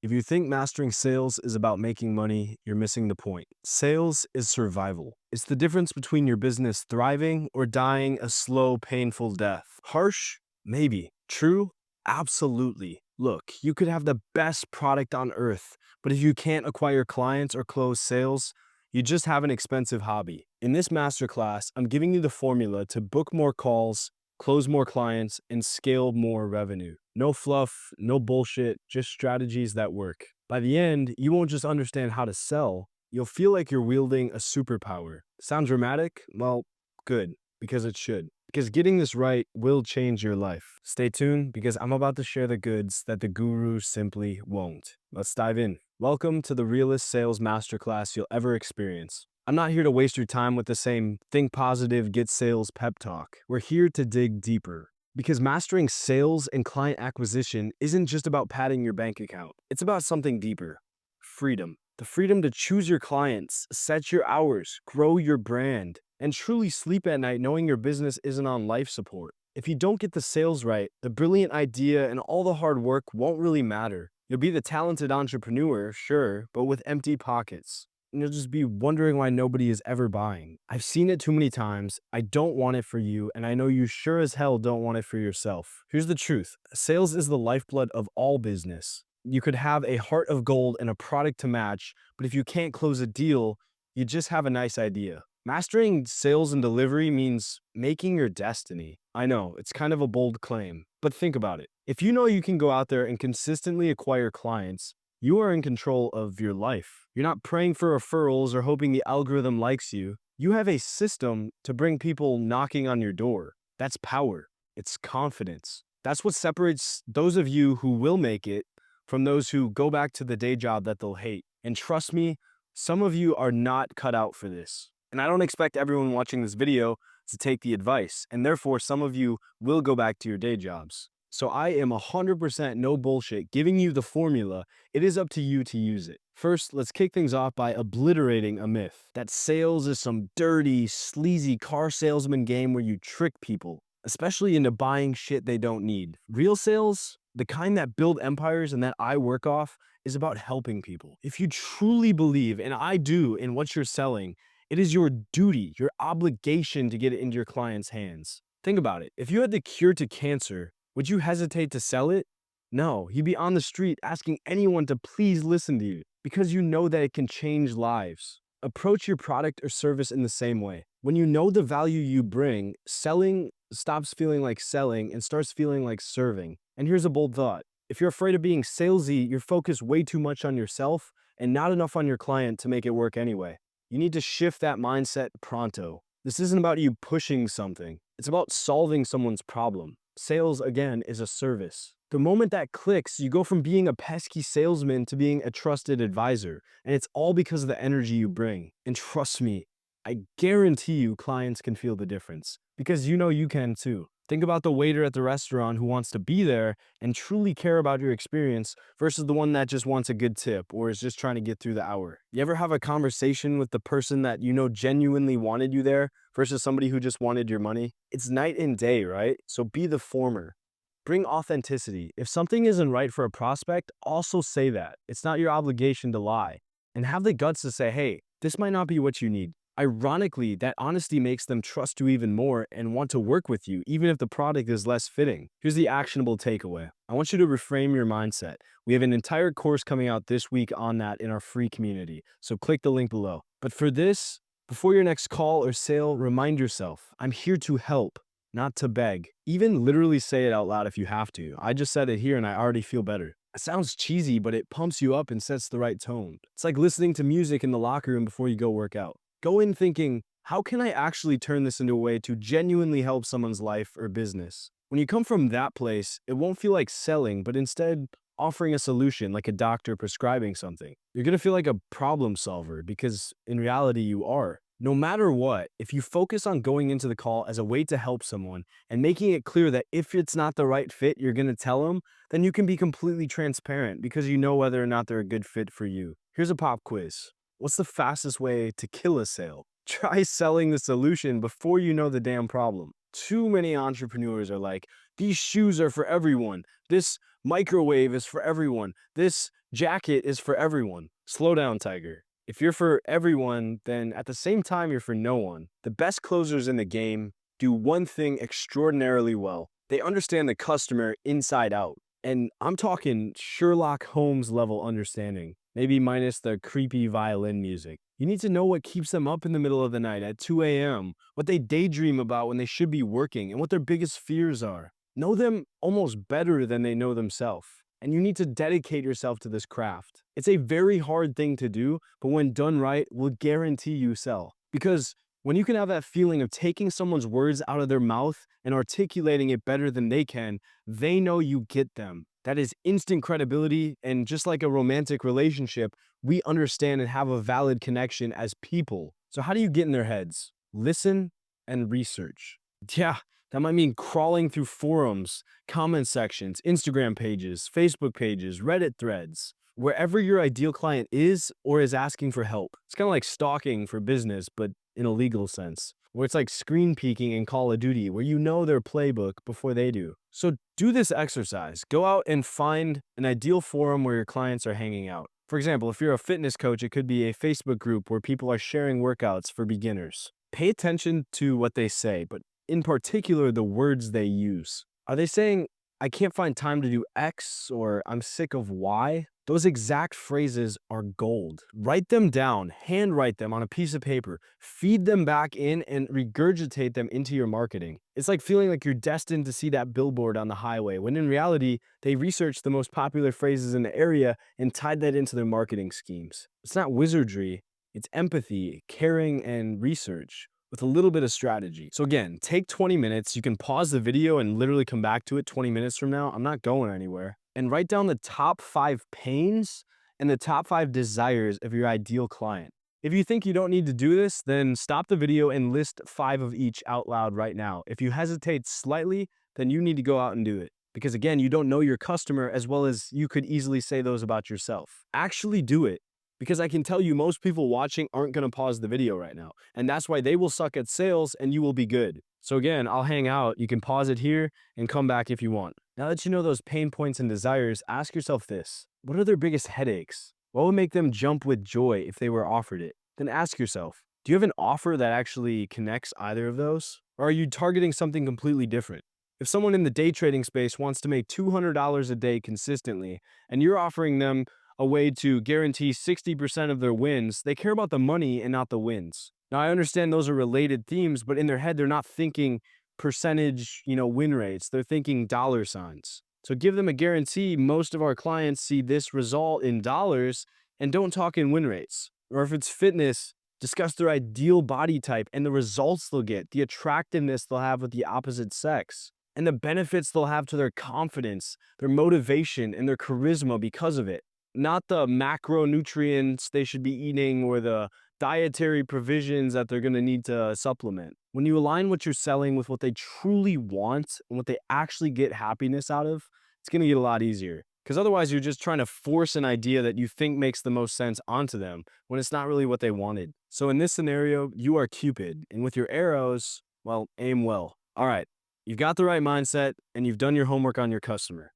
If you think mastering sales is about making money, you're missing the point. Sales is survival. It's the difference between your business thriving or dying a slow, painful death. Harsh? Maybe. True? Absolutely. Look, you could have the best product on earth, but if you can't acquire clients or close sales, you just have an expensive hobby. In this masterclass, I'm giving you the formula to book more calls, close more clients, and scale more revenue. No fluff, no bullshit, just strategies that work. By the end, you won't just understand how to sell, you'll feel like you're wielding a superpower. Sound dramatic? Well, good, because it should. Because getting this right will change your life. Stay tuned because I'm about to share the goods that the guru simply won't. Let's dive in. Welcome to the realest sales masterclass you'll ever experience. I'm not here to waste your time with the same think positive, get sales pep talk. We're here to dig deeper. Because mastering sales and client acquisition isn't just about padding your bank account. It's about something deeper. Freedom. The freedom to choose your clients, set your hours, grow your brand, and truly sleep at night knowing your business isn't on life support. If you don't get the sales right, the brilliant idea and all the hard work won't really matter. You'll be the talented entrepreneur, sure, but with empty pockets. And you'll just be wondering why nobody is ever buying. I've seen it too many times. I don't want it for you, and I know you sure as hell don't want it for yourself. Here's the truth. Sales is the lifeblood of all business. You could have a heart of gold and a product to match, but if you can't close a deal, you just have a nice idea. Mastering sales and delivery means making your destiny. I know, it's kind of a bold claim, but think about it. If you know you can go out there and consistently acquire clients, you are in control of your life. You're not praying for referrals or hoping the algorithm likes you. You have a system to bring people knocking on your door. That's power. It's confidence. That's what separates those of you who will make it from those who go back to the day job that they'll hate. And trust me, some of you are not cut out for this. And I don't expect everyone watching this video to take the advice, and therefore some of you will go back to your day jobs. So I am 100% no bullshit giving you the formula. It is up to you to use it. First, let's kick things off by obliterating a myth that sales is some dirty, sleazy car salesman game where you trick people, especially into buying shit they don't need. Real sales, the kind that build empires and that I work off, is about helping people. If you truly believe, and I do, in what you're selling, it is your duty, your obligation to get it into your client's hands. Think about it. If you had the cure to cancer, would you hesitate to sell it? No, you'd be on the street asking anyone to please listen to you because you know that it can change lives. Approach your product or service in the same way. When you know the value you bring, selling stops feeling like selling and starts feeling like serving. And here's a bold thought. If you're afraid of being salesy, you're focused way too much on yourself and not enough on your client to make it work anyway. You need to shift that mindset pronto. This isn't about you pushing something. It's about solving someone's problem. Sales, again, is a service. The moment that clicks, you go from being a pesky salesman to being a trusted advisor. And it's all because of the energy you bring. And trust me, I guarantee you clients can feel the difference. Because you know you can too. Think about the waiter at the restaurant who wants to be there and truly care about your experience versus the one that just wants a good tip or is just trying to get through the hour. You ever have a conversation with the person that you know genuinely wanted you there versus somebody who just wanted your money? It's night and day, right? So be the former. Bring authenticity. If something isn't right for a prospect, also say that. It's not your obligation to lie. And have the guts to say, hey, this might not be what you need. Ironically, that honesty makes them trust you even more and want to work with you, even if the product is less fitting. Here's the actionable takeaway. I want you to reframe your mindset. We have an entire course coming out this week on that in our free community, so click the link below. But for this, before your next call or sale, remind yourself, I'm here to help, not to beg. Even literally say it out loud if you have to. I just said it here and I already feel better. It sounds cheesy, but it pumps you up and sets the right tone. It's like listening to music in the locker room before you go work out. Go in thinking, how can I actually turn this into a way to genuinely help someone's life or business? When you come from that place, it won't feel like selling, but instead offering a solution like a doctor prescribing something. You're going to feel like a problem solver because in reality you are. No matter what, if you focus on going into the call as a way to help someone and making it clear that if it's not the right fit, you're going to tell them, then you can be completely transparent because you know whether or not they're a good fit for you. Here's a pop quiz. What's the fastest way to kill a sale? Try selling the solution before you know the damn problem. Too many entrepreneurs are like, these shoes are for everyone. This microwave is for everyone. This Jacket is for everyone. Slow down, Tiger. If you're for everyone, then at the same time, you're for no one. The best closers in the game do one thing extraordinarily well. They understand the customer inside out. And I'm talking Sherlock Holmes level understanding, maybe minus the creepy violin music. You need to know what keeps them up in the middle of the night at 2 a.m., what they daydream about when they should be working, and what their biggest fears are. Know them almost better than they know themselves. And you need to dedicate yourself to this craft. It's a very hard thing to do, but when done right, will guarantee you sell. Because when you can have that feeling of taking someone's words out of their mouth and articulating it better than they know you get them. That is instant credibility, and just like a romantic relationship, we understand and have a valid connection as people. So how do you get in their heads? Listen and research. Yeah, that might mean crawling through forums, comment sections, Instagram pages, Facebook pages, Reddit threads, wherever your ideal client is or is asking for help. It's kind of like stalking for business, but in a legal sense, where it's like screen peeking in Call of Duty, where you know their playbook before they do. So do this exercise. Go out and find an ideal forum where your clients are hanging out. For example, if you're a fitness coach, it could be a Facebook group where people are sharing workouts for beginners. Pay attention to what they say, but in particular, the words they use. Are they saying, I can't find time to do X, or I'm sick of Y? Those exact phrases are gold. Write them down, handwrite them on a piece of paper, feed them back in, and regurgitate them into your marketing. It's like feeling like you're destined to see that billboard on the highway, when in reality, they researched the most popular phrases in the area and tied that into their marketing schemes. It's not wizardry, it's empathy, caring, and research with a little bit of strategy. So again, take 20 minutes. You can pause the video and literally come back to it 20 minutes from now. I'm not going anywhere. And write down the top 5 pains and the top 5 desires of your ideal client. If you think you don't need to do this, then stop the video and list 5 of each out loud right now. If you hesitate slightly, then you need to go out and do it. Because again, you don't know your customer as well as you could easily say those about yourself. Actually do it. Because I can tell you most people watching aren't going to pause the video right now. And that's why they will suck at sales and you will be good. So again, I'll hang out. You can pause it here and come back if you want. Now that you know those pain points and desires, ask yourself this. What are their biggest headaches? What would make them jump with joy if they were offered it? Then ask yourself, do you have an offer that actually connects either of those? Or are you targeting something completely different? If someone in the day trading space wants to make $200 a day consistently, and you're offering them a way to guarantee 60% of their wins, they care about the money and not the wins. Now, I understand those are related themes, but in their head, they're not thinking percentage, win rates. They're thinking dollar signs. So give them a guarantee. Most of our clients see this result in dollars and don't talk in win rates. Or if it's fitness, discuss their ideal body type and the results they'll get, the attractiveness they'll have with the opposite sex, and the benefits they'll have to their confidence, their motivation, and their charisma because of it. Not the macronutrients they should be eating or the dietary provisions that they're going to need to supplement. When you align what you're selling with what they truly want and what they actually get happiness out of, it's going to get a lot easier. Because otherwise, you're just trying to force an idea that you think makes the most sense onto them when it's not really what they wanted. So in this scenario, you are Cupid. And with your arrows, well, aim well. All right, you've got the right mindset and you've done your homework on your customer.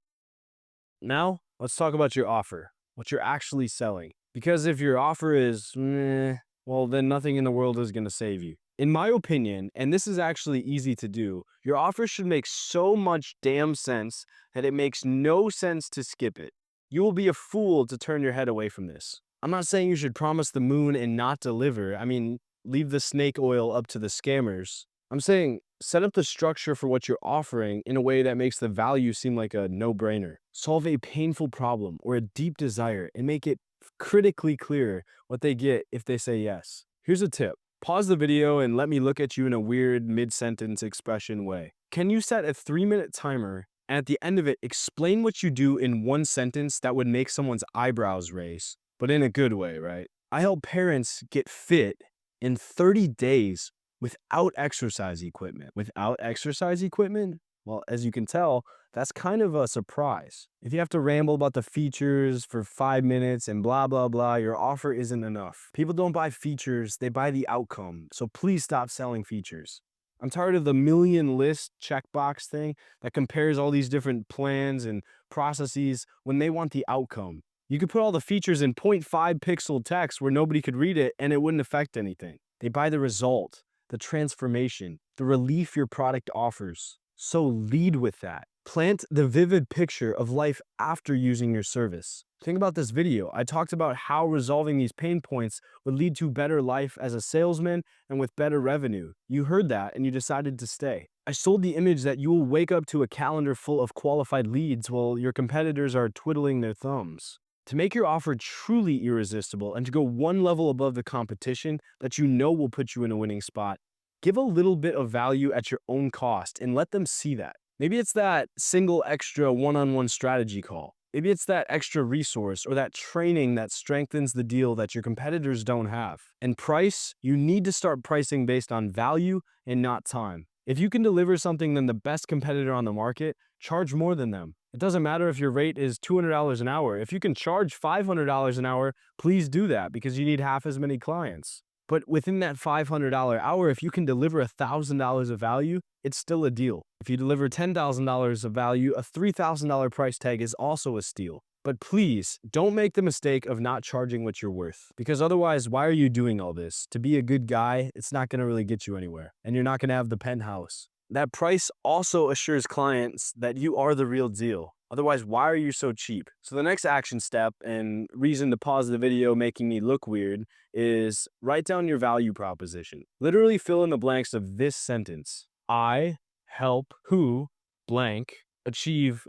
Now, let's talk about your offer, what you're actually selling. Because if your offer is meh, well, then nothing in the world is going to save you. In my opinion, and this is actually easy to do, your offer should make so much damn sense that it makes no sense to skip it. You will be a fool to turn your head away from this. I'm not saying you should promise the moon and not deliver. I mean, leave the snake oil up to the scammers. I'm saying set up the structure for what you're offering in a way that makes the value seem like a no-brainer. Solve a painful problem or a deep desire and make it critically clear what they get if they say yes. Here's a tip. Pause the video and let me look at you in a weird mid-sentence expression way. Can you set a 3-minute timer and at the end of it, explain what you do in one sentence that would make someone's eyebrows raise, but in a good way, right? I help parents get fit in 30 days without exercise equipment. Without exercise equipment? Well, as you can tell, that's kind of a surprise. If you have to ramble about the features for 5 minutes and blah, blah, blah, your offer isn't enough. People don't buy features, they buy the outcome. So please stop selling features. I'm tired of the million list checkbox thing that compares all these different plans and processes when they want the outcome. You could put all the features in point 0.5 pixel text where nobody could read it and it wouldn't affect anything. They buy the result, the transformation, the relief your product offers. So lead with that. Plant the vivid picture of life after using your service. Think about this video. I talked about how resolving these pain points would lead to better life as a salesman and with better revenue. You heard that and you decided to stay. I sold the image that you will wake up to a calendar full of qualified leads while your competitors are twiddling their thumbs. To make your offer truly irresistible and to go one level above the competition that you know will put you in a winning spot, give a little bit of value at your own cost and let them see that. Maybe it's that single extra one-on-one strategy call. Maybe it's that extra resource or that training that strengthens the deal that your competitors don't have. And price, you need to start pricing based on value and not time. If you can deliver something than the best competitor on the market, charge more than them. It doesn't matter if your rate is $200 an hour. If you can charge $500 an hour, please do that because you need half as many clients. But within that $500 hour, if you can deliver $1,000 of value, it's still a deal. If you deliver $10,000 of value, a $3,000 price tag is also a steal. But please, don't make the mistake of not charging what you're worth. Because otherwise, why are you doing all this? To be a good guy, it's not going to really get you anywhere. And you're not going to have the penthouse. That price also assures clients that you are the real deal. Otherwise, why are you so cheap? So the next action step and reason to pause the video making me look weird is write down your value proposition. Literally fill in the blanks of this sentence. I help who blank achieve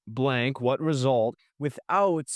blank what result without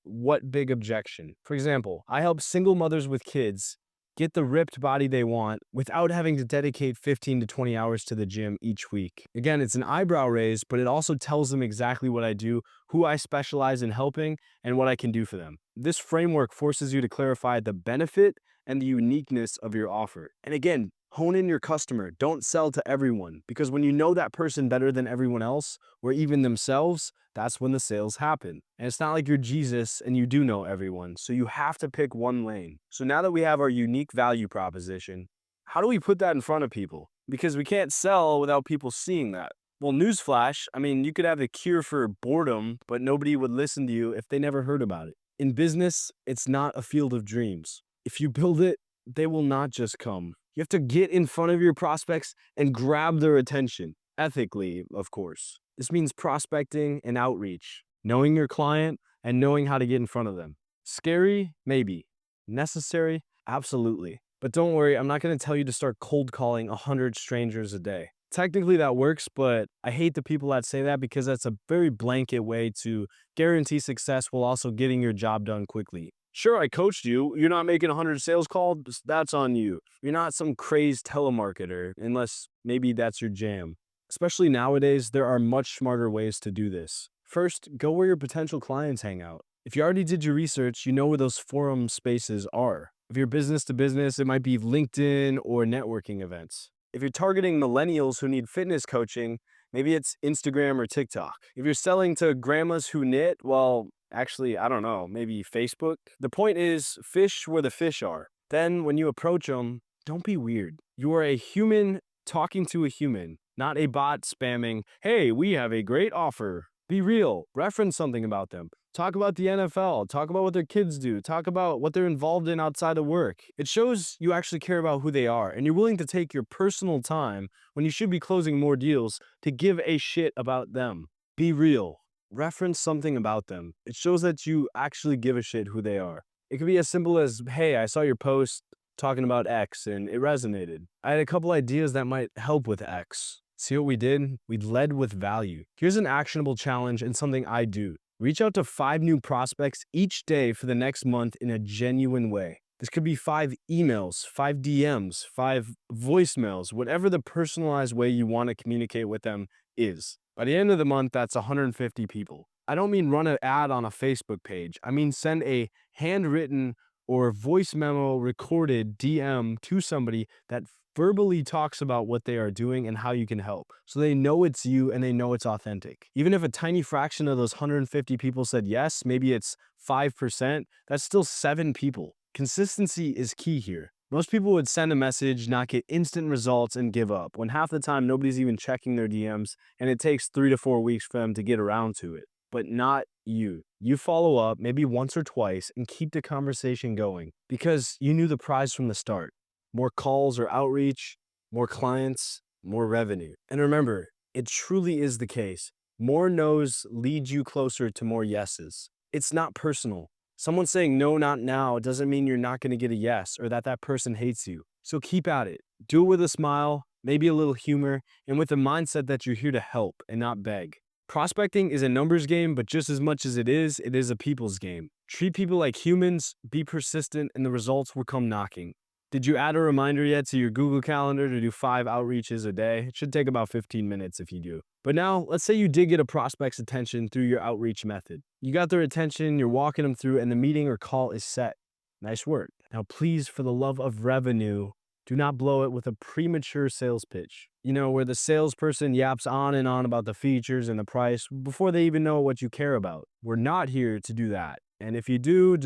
what big objection. For example, I help single mothers with kids get the ripped body they want without having to dedicate 15 to 20 hours to the gym each week. Again, it's an eyebrow raise, but it also tells them exactly what I do, who I specialize in helping, and what I can do for them. This framework forces you to clarify the benefit and the uniqueness of your offer. And again, hone in your customer. Don't sell to everyone, because when you know that person better than everyone else, or even themselves, that's when the sales happen. And it's not like you're Jesus and you do know everyone, so you have to pick one lane. So now that we have our unique value proposition, how do we put that in front of people? Because we can't sell without people seeing that. Well, newsflash, you could have a cure for boredom, but nobody would listen to you if they never heard about it. In business, it's not a field of dreams. If you build it, they will not just come. You have to get in front of your prospects and grab their attention. Ethically, of course. This means prospecting and outreach, knowing your client and knowing how to get in front of them. Scary? Maybe. Necessary? Absolutely. But don't worry, I'm not going to tell you to start cold calling 100 strangers a day. Technically that works, but I hate the people that say that because that's a very blanket way to guarantee success while also getting your job done quickly. Sure, I coached you. You're not making 100 sales calls. That's on you. You're not some crazed telemarketer, unless maybe that's your jam. Especially nowadays, there are much smarter ways to do this. First, go where your potential clients hang out. If you already did your research, you know where those forum spaces are. If you're business to business, it might be LinkedIn or networking events. If you're targeting millennials who need fitness coaching, maybe it's Instagram or TikTok. If you're selling to grandmas who knit, well, actually, I don't know, maybe Facebook. The point is, fish where the fish are. Then when you approach them, don't be weird. You are a human talking to a human, not a bot spamming, hey, we have a great offer. Be real. Reference something about them. Talk about the NFL. Talk about what their kids do. Talk about what they're involved in outside of work. It shows you actually care about who they are, and you're willing to take your personal time when you should be closing more deals to give a shit about them. Be real. Reference something about them. It shows that you actually give a shit who they are. It could be as simple as, hey, I saw your post talking about X and it resonated. I had a couple ideas that might help with X. See what we did? We led with value. Here's an actionable challenge and something I do. Reach out to 5 new prospects each day for the next month in a genuine way. This could be 5 emails, 5 DMs, 5 voicemails, whatever the personalized way you want to communicate with them is. By the end of the month, that's 150 people. I don't mean run an ad on a Facebook page. I mean send a handwritten or voice memo recorded DM to somebody that verbally talks about what they are doing and how you can help. So they know it's you and they know it's authentic. Even if a tiny fraction of those 150 people said yes, maybe it's 5%, that's still 7 people. Consistency is key here. Most people would send a message, not get instant results, and give up, when half the time nobody's even checking their DMs, and it takes 3 to 4 weeks for them to get around to it. But not you. You follow up maybe once or twice and keep the conversation going because you knew the prize from the start. More calls or outreach, more clients, more revenue. And remember, it truly is the case. More no's lead you closer to more yeses. It's not personal. Someone saying no, not now doesn't mean you're not going to get a yes or that that person hates you. So keep at it. Do it with a smile, maybe a little humor, and with the mindset that you're here to help and not beg. Prospecting is a numbers game, but just as much as it is a people's game. Treat people like humans, be persistent, and the results will come knocking. Did you add a reminder yet to your Google Calendar to do 5 outreaches a day? It should take about 15 minutes if you do. But now, let's say you did get a prospect's attention through your outreach method. You got their attention, you're walking them through, and the meeting or call is set. Nice work. Now, please, for the love of revenue, do not blow it with a premature sales pitch. Where the salesperson yaps on and on about the features and the price before they even know what you care about. We're not here to do that. And if you do,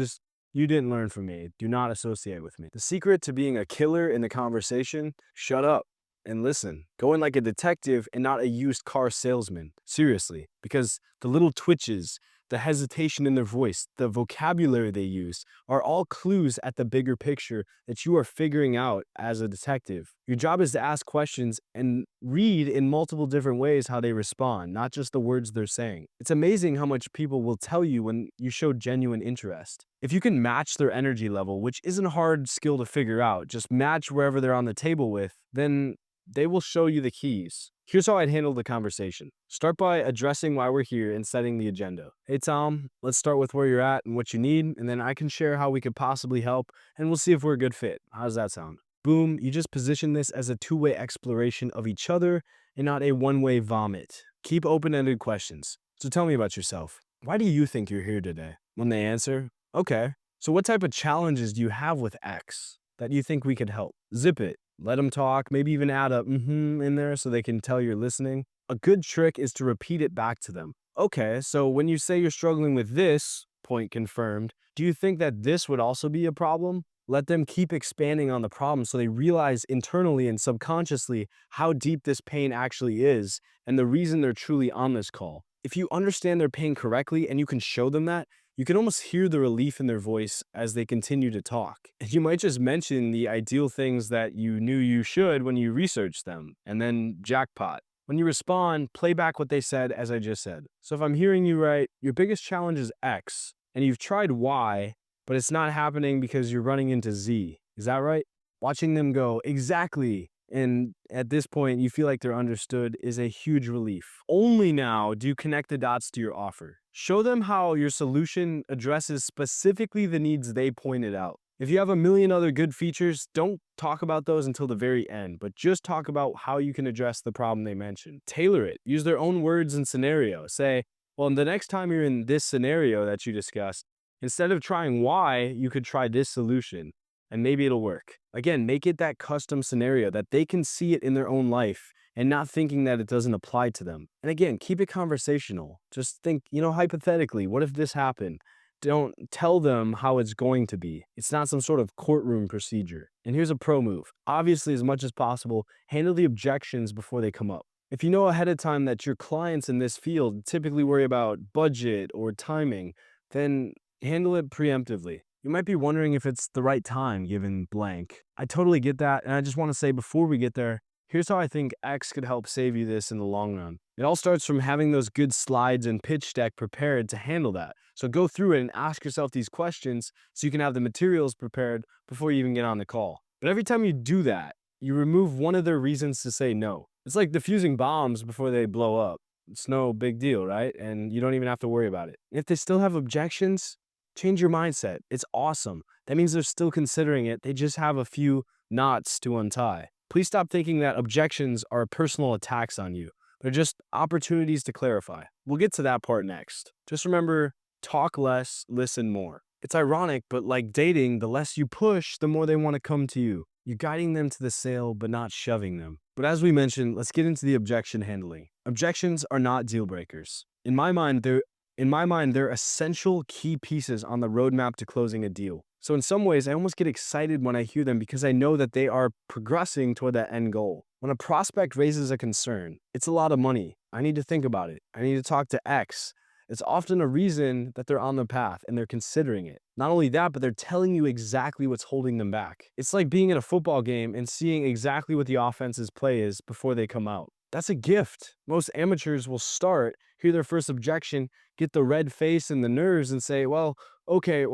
you didn't learn from me. Do not associate with me. The secret to being a killer in the conversation, shut up and listen. Go in like a detective and not a used car salesman. Seriously, because the little twitches, the hesitation in their voice, the vocabulary they use are all clues at the bigger picture that you are figuring out as a detective. Your job is to ask questions and read in multiple different ways how they respond, not just the words they're saying. It's amazing how much people will tell you when you show genuine interest. If you can match their energy level, which isn't a hard skill to figure out, just match wherever they're on the table with, then they will show you the keys. Here's how I'd handle the conversation. Start by addressing why we're here and setting the agenda. Hey, Tom, let's start with where you're at and what you need, and then I can share how we could possibly help, and we'll see if we're a good fit. How does that sound? Boom, you just position this as a two-way exploration of each other and not a one-way vomit. Keep open-ended questions. So tell me about yourself. Why do you think you're here today? When they answer, okay, so what type of challenges do you have with X that you think we could help? Zip it. Let them talk, maybe even add a in there so they can tell you're listening. A good trick is to repeat it back to them. Okay, so when you say you're struggling with this, point confirmed, do you think that this would also be a problem? Let them keep expanding on the problem so they realize internally and subconsciously how deep this pain actually is and the reason they're truly on this call. If you understand their pain correctly and you can show them that, you can almost hear the relief in their voice as they continue to talk. And you might just mention the ideal things that you knew you should when you researched them, and then jackpot. When you respond, play back what they said as I just said. So if I'm hearing you right, your biggest challenge is X, and you've tried Y, but it's not happening because you're running into Z. Is that right? Watching them go, exactly. And at this point, you feel like they're understood is a huge relief. Only now do you connect the dots to your offer. Show them how your solution addresses specifically the needs they pointed out. If you have a million other good features, don't talk about those until the very end, but just talk about how you can address the problem they mentioned. Tailor it. Use their own words and scenario. Say, well, the next time you're in this scenario that you discussed, instead of trying Y, you could try this solution. And maybe it'll work. Again, make it that custom scenario that they can see it in their own life and not thinking that it doesn't apply to them. And again, keep it conversational. Just think, hypothetically, what if this happened? Don't tell them how it's going to be. It's not some sort of courtroom procedure. And here's a pro move. Obviously, as much as possible, handle the objections before they come up. If you know ahead of time that your clients in this field typically worry about budget or timing, then handle it preemptively. You might be wondering if it's the right time given blank. I totally get that, and I just want to say before we get there, here's how I think X could help save you this in the long run. It all starts from having those good slides and pitch deck prepared to handle that. So go through it and ask yourself these questions so you can have the materials prepared before you even get on the call. But every time you do that, you remove one of their reasons to say no. It's like diffusing bombs before they blow up. It's no big deal, right? And you don't even have to worry about it. If they still have objections, change your mindset. It's awesome. That means they're still considering it. They just have a few knots to untie. Please stop thinking that objections are personal attacks on you. They're just opportunities to clarify. We'll get to that part next. Just remember, talk less, listen more. It's ironic, but like dating, the less you push, the more they want to come to you. You're guiding them to the sale, but not shoving them. But as we mentioned, let's get into the objection handling. Objections are not deal breakers. In my mind, they're essential key pieces on the roadmap to closing a deal. So in some ways, I almost get excited when I hear them because I know that they are progressing toward that end goal. When a prospect raises a concern, it's a lot of money. I need to think about it. I need to talk to X. It's often a reason that they're on the path and they're considering it. Not only that, but they're telling you exactly what's holding them back. It's like being at a football game and seeing exactly what the offense's play is before they come out. That's a gift. Most amateurs will start, hear their first objection, get the red face and the nerves, and say, okay,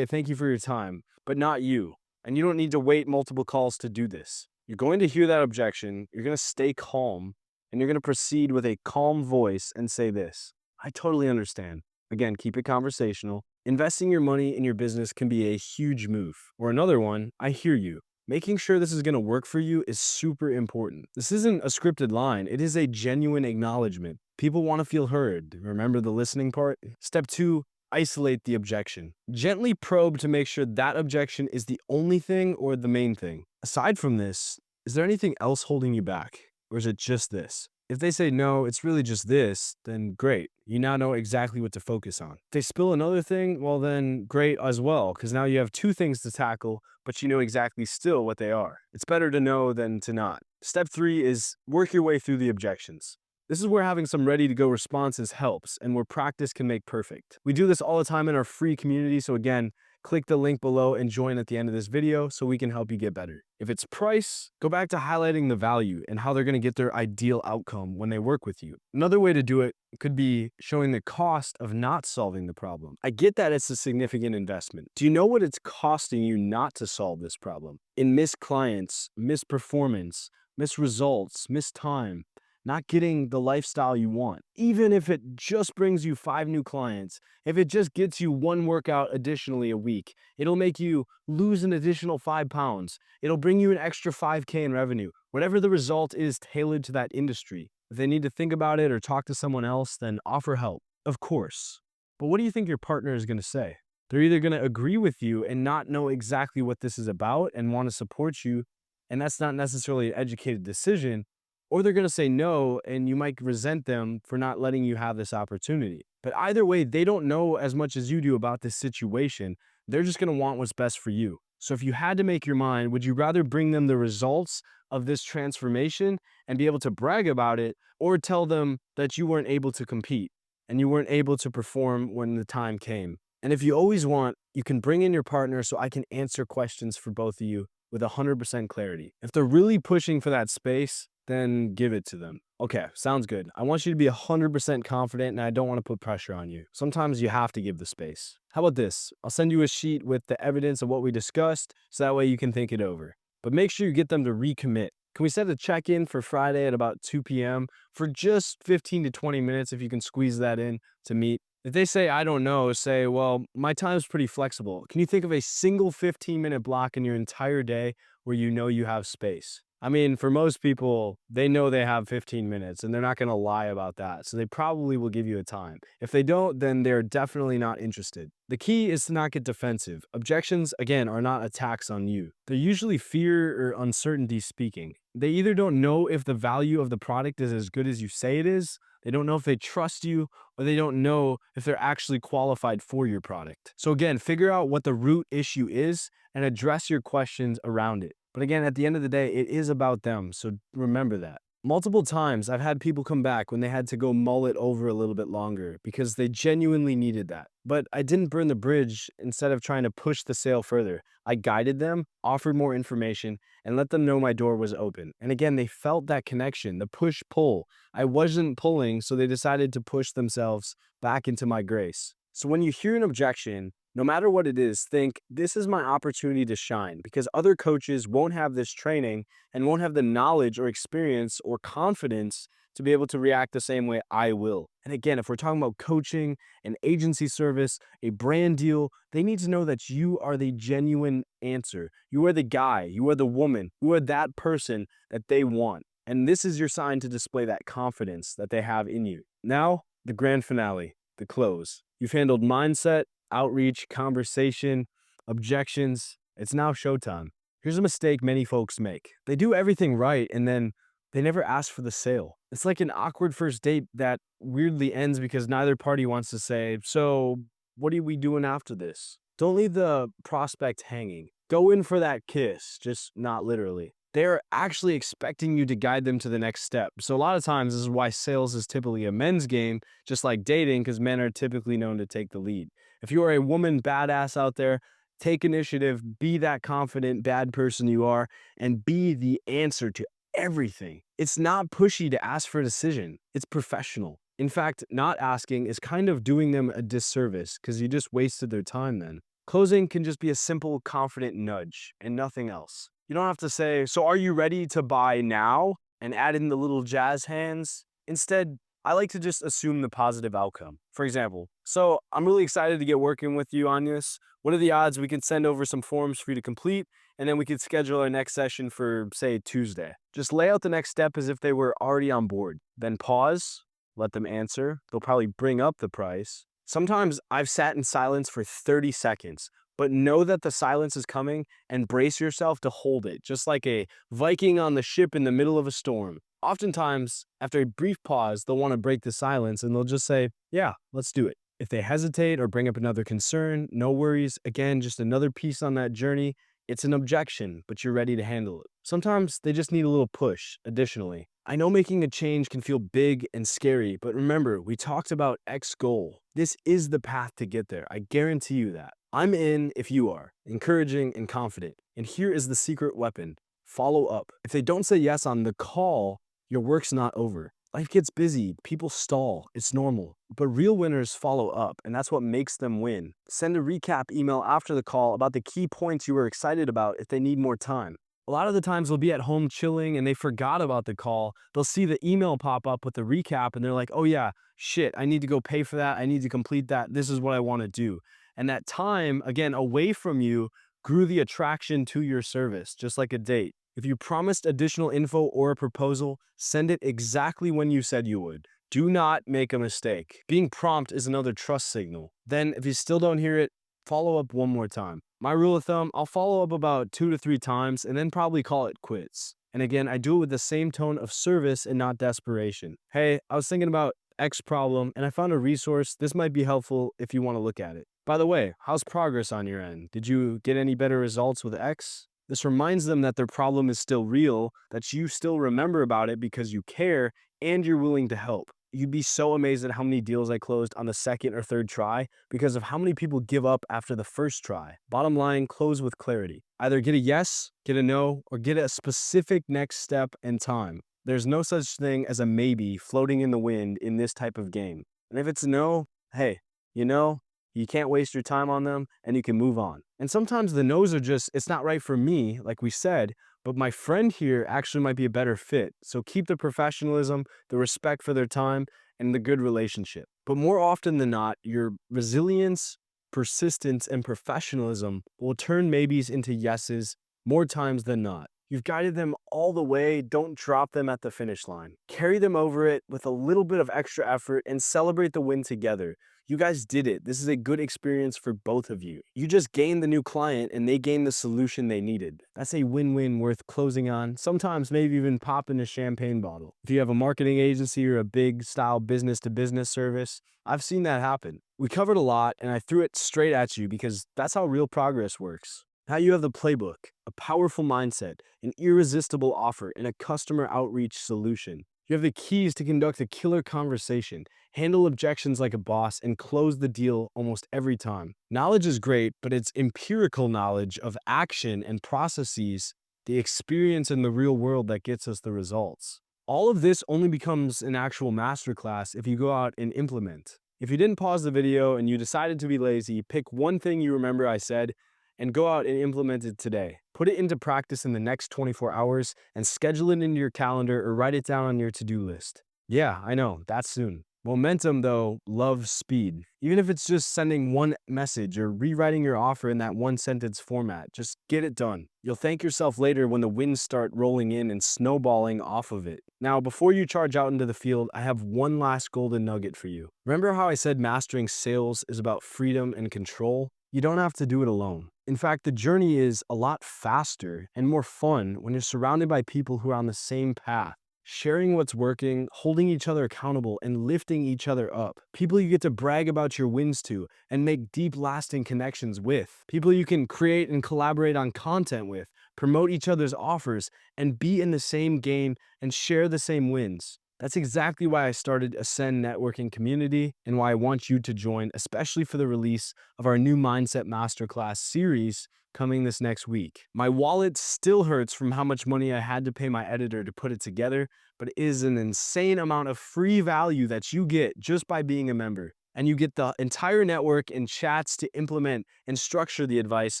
thank you for your time, but not you. And you don't need to wait multiple calls to do this. You're going to hear that objection, you're going to stay calm, and you're going to proceed with a calm voice and say this: I totally understand. Again, keep it conversational. Investing your money in your business can be a huge move. Or another one: I hear you. Making sure this is going to work for you is super important. This isn't a scripted line, it is a genuine acknowledgement. People want to feel heard. Remember the listening part? Step 2: isolate the objection. Gently probe to make sure that objection is the only thing or the main thing. Aside from this, is there anything else holding you back? Or is it just this? If they say no, it's really just this, then great. You now know exactly what to focus on. If they spill another thing, well then great as well, because now you have two things to tackle, but you know exactly still what they are. It's better to know than to not. Step 3 is work your way through the objections. This is where having some ready-to-go responses helps and where practice can make perfect. We do this all the time in our free community, so again, click the link below and join at the end of this video so we can help you get better. If it's price, go back to highlighting the value and how they're going to get their ideal outcome when they work with you. Another way to do it could be showing the cost of not solving the problem. I get that it's a significant investment. Do you know what it's costing you not to solve this problem? In missed clients, missed performance, missed results, missed time, not getting the lifestyle you want. Even if it just brings you 5 new clients, if it just gets you 1 workout additionally a week, it'll make you lose an additional 5 pounds. It'll bring you an extra 5K in revenue. Whatever the result is tailored to that industry. If they need to think about it or talk to someone else, then offer help, of course. But what do you think your partner is going to say? They're either going to agree with you and not know exactly what this is about and want to support you, and that's not necessarily an educated decision, or they're going to say no, and you might resent them for not letting you have this opportunity. But either way, they don't know as much as you do about this situation. They're just going to want what's best for you. So if you had to make your mind, would you rather bring them the results of this transformation and be able to brag about it, or tell them that you weren't able to compete and you weren't able to perform when the time came? And if you always want, you can bring in your partner so I can answer questions for both of you with 100% clarity. If they're really pushing for that space, then give it to them. Okay, sounds good. I want you to be 100% confident, and I don't want to put pressure on you. Sometimes you have to give the space. How about this? I'll send you a sheet with the evidence of what we discussed, so that way you can think it over. But make sure you get them to recommit. Can we set a check-in for Friday at about 2 p.m. for just 15 to 20 minutes if you can squeeze that in to meet? If they say, I don't know, say, well, my time's pretty flexible. Can you think of a single 15-minute block in your entire day where you know you have space? I mean, for most people, they know they have 15 minutes and they're not going to lie about that. So they probably will give you a time. If they don't, then they're definitely not interested. The key is to not get defensive. Objections, again, are not attacks on you. They're usually fear or uncertainty speaking. They either don't know if the value of the product is as good as you say it is, they don't know if they trust you, or they don't know if they're actually qualified for your product. So again, figure out what the root issue is and address your questions around it. But again, at the end of the day, it is about them, so remember that. Multiple times, I've had people come back when they had to go mull it over a little bit longer because they genuinely needed that. But I didn't burn the bridge. Instead of trying to push the sale further, I guided them, offered more information, and let them know my door was open. And again, they felt that connection, the push-pull. I wasn't pulling, so they decided to push themselves back into my grace. So when you hear an objection, no matter what it is, think, this is my opportunity to shine, because other coaches won't have this training and won't have the knowledge or experience or confidence to be able to react the same way I will. And again, if we're talking about coaching, an agency service, a brand deal, they need to know that you are the genuine answer. You are the guy, you are the woman, you are that person that they want. And this is your sign to display that confidence that they have in you. Now, the grand finale, the close. You've handled mindset, outreach, conversation, objections. It's now showtime. Here's a mistake many folks make. They do everything right and then they never ask for the sale. It's like an awkward first date that weirdly ends because neither party wants to say, so what are we doing after this? Don't leave the prospect hanging. Go in for that kiss, just not literally. They're actually expecting you to guide them to the next step. So a lot of times, this is why sales is typically a men's game, just like dating, because men are typically known to take the lead. If you are a woman badass out there, take initiative, be that confident bad person you are, and be the answer to everything. It's not pushy to ask for a decision. It's professional. In fact, not asking is kind of doing them a disservice because you just wasted their time then. Closing can just be a simple, confident nudge and nothing else. You don't have to say, "So are you ready to buy now?" and add in the little jazz hands. Instead, I like to just assume the positive outcome. For example, "So I'm really excited to get working with you on this. What are the odds we can send over some forms for you to complete, and then we could schedule our next session for, say, Tuesday?" Just lay out the next step as if they were already on board. Then pause, let them answer. They'll probably bring up the price. Sometimes I've sat in silence for 30 seconds, but know that the silence is coming and brace yourself to hold it, just like a Viking on the ship in the middle of a storm. Oftentimes, after a brief pause, they'll want to break the silence and they'll just say, "Yeah, let's do it." If they hesitate or bring up another concern, no worries. Again, just another piece on that journey. It's an objection, but you're ready to handle it. Sometimes they just need a little push. Additionally, I know making a change can feel big and scary, but remember, we talked about X goal. This is the path to get there. I guarantee you that. I'm in if you are, encouraging and confident. And here is the secret weapon: follow up. If they don't say yes on the call, your work's not over. Life gets busy, people stall, it's normal. But real winners follow up, and that's what makes them win. Send a recap email after the call about the key points you were excited about if they need more time. A lot of the times they'll be at home chilling and they forgot about the call. They'll see the email pop up with the recap and they're like, "Oh yeah, shit, I need to go pay for that. I need to complete that. This is what I want to do." And that time, again, away from you grew the attraction to your service, just like a date. If you promised additional info or a proposal, send it exactly when you said you would. Do not make a mistake. Being prompt is another trust signal. Then, if you still don't hear it, follow up one more time. My rule of thumb, I'll follow up about 2 to 3 times and then probably call it quits. And again, I do it with the same tone of service and not desperation. "Hey, I was thinking about X problem and I found a resource. This might be helpful if you want to look at it. By the way, how's progress on your end? Did you get any better results with X?" This reminds them that their problem is still real, that you still remember about it because you care and you're willing to help. You'd be so amazed at how many deals I closed on the second or third try because of how many people give up after the first try. Bottom line, close with clarity. Either get a yes, get a no, or get a specific next step and time. There's no such thing as a maybe floating in the wind in this type of game. And if it's a no, hey, you know, you can't waste your time on them and you can move on. And sometimes the no's are just, "It's not right for me," like we said, but my friend here actually might be a better fit. So keep the professionalism, the respect for their time, and the good relationship. But more often than not, your resilience, persistence, and professionalism will turn maybes into yeses more times than not. You've guided them all the way. Don't drop them at the finish line. Carry them over it with a little bit of extra effort and celebrate the win together. You guys did it. This is a good experience for both of you. You just gained the new client and they gained the solution they needed. That's a win-win worth closing on. Sometimes maybe even popping a champagne bottle. If you have a marketing agency or a big style business to business service, I've seen that happen. We covered a lot and I threw it straight at you because that's how real progress works. Now you have the playbook, a powerful mindset, an irresistible offer, and a customer outreach solution. You have the keys to conduct a killer conversation, handle objections like a boss, and close the deal almost every time. Knowledge is great, but it's empirical knowledge of action and processes, the experience in the real world that gets us the results. All of this only becomes an actual masterclass if you go out and implement. If you didn't pause the video and you decided to be lazy, pick one thing you remember I said and go out and implement it today. Put it into practice in the next 24 hours and schedule it into your calendar or write it down on your to-do list. Yeah, I know, that's soon. Momentum, though, loves speed. Even if it's just sending one message or rewriting your offer in that one sentence format, just get it done. You'll thank yourself later when the wins start rolling in and snowballing off of it. Now, before you charge out into the field, I have one last golden nugget for you. Remember how I said mastering sales is about freedom and control? You don't have to do it alone. In fact, the journey is a lot faster and more fun when you're surrounded by people who are on the same path, sharing what's working, holding each other accountable, and lifting each other up. People you get to brag about your wins to and make deep, lasting connections with. People you can create and collaborate on content with, promote each other's offers, and be in the same game and share the same wins. That's exactly why I started Ascend Networking Community and why I want you to join, especially for the release of our new Mindset Masterclass series coming this next week. My wallet still hurts from how much money I had to pay my editor to put it together, but it is an insane amount of free value that you get just by being a member. And you get the entire network and chats to implement and structure the advice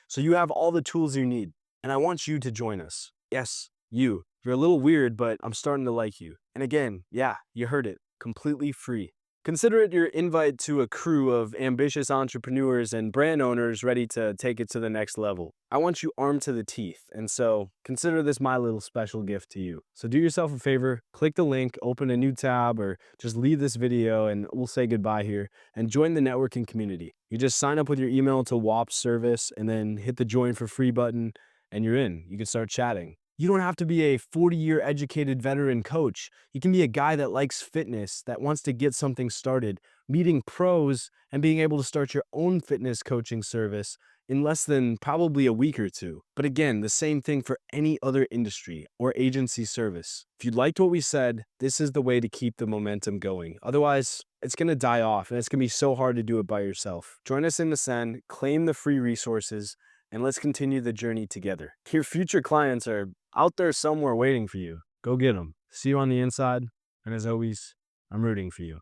so you have all the tools you need. And I want you to join us. Yes, you. You're a little weird, but I'm starting to like you. And again, yeah, you heard it, completely free. Consider it your invite to a crew of ambitious entrepreneurs and brand owners ready to take it to the next level. I want you armed to the teeth, and so consider this my little special gift to you. So do yourself a favor, click the link, open a new tab, or just leave this video and we'll say goodbye here and join the networking community. You just sign up with your email to WAP's service and then hit the join for free button and you're in. You can start chatting. You don't have to be a 40-year educated veteran coach. You can be a guy that likes fitness, that wants to get something started, meeting pros, and being able to start your own fitness coaching service in less than probably a week or two. But again, the same thing for any other industry or agency service. If you liked what we said, this is the way to keep the momentum going. Otherwise, it's going to die off and it's going to be so hard to do it by yourself. Join us in Ascend, claim the free resources, and let's continue the journey together. Your future clients are out there somewhere waiting for you. Go get them. See you on the inside. And as always, I'm rooting for you.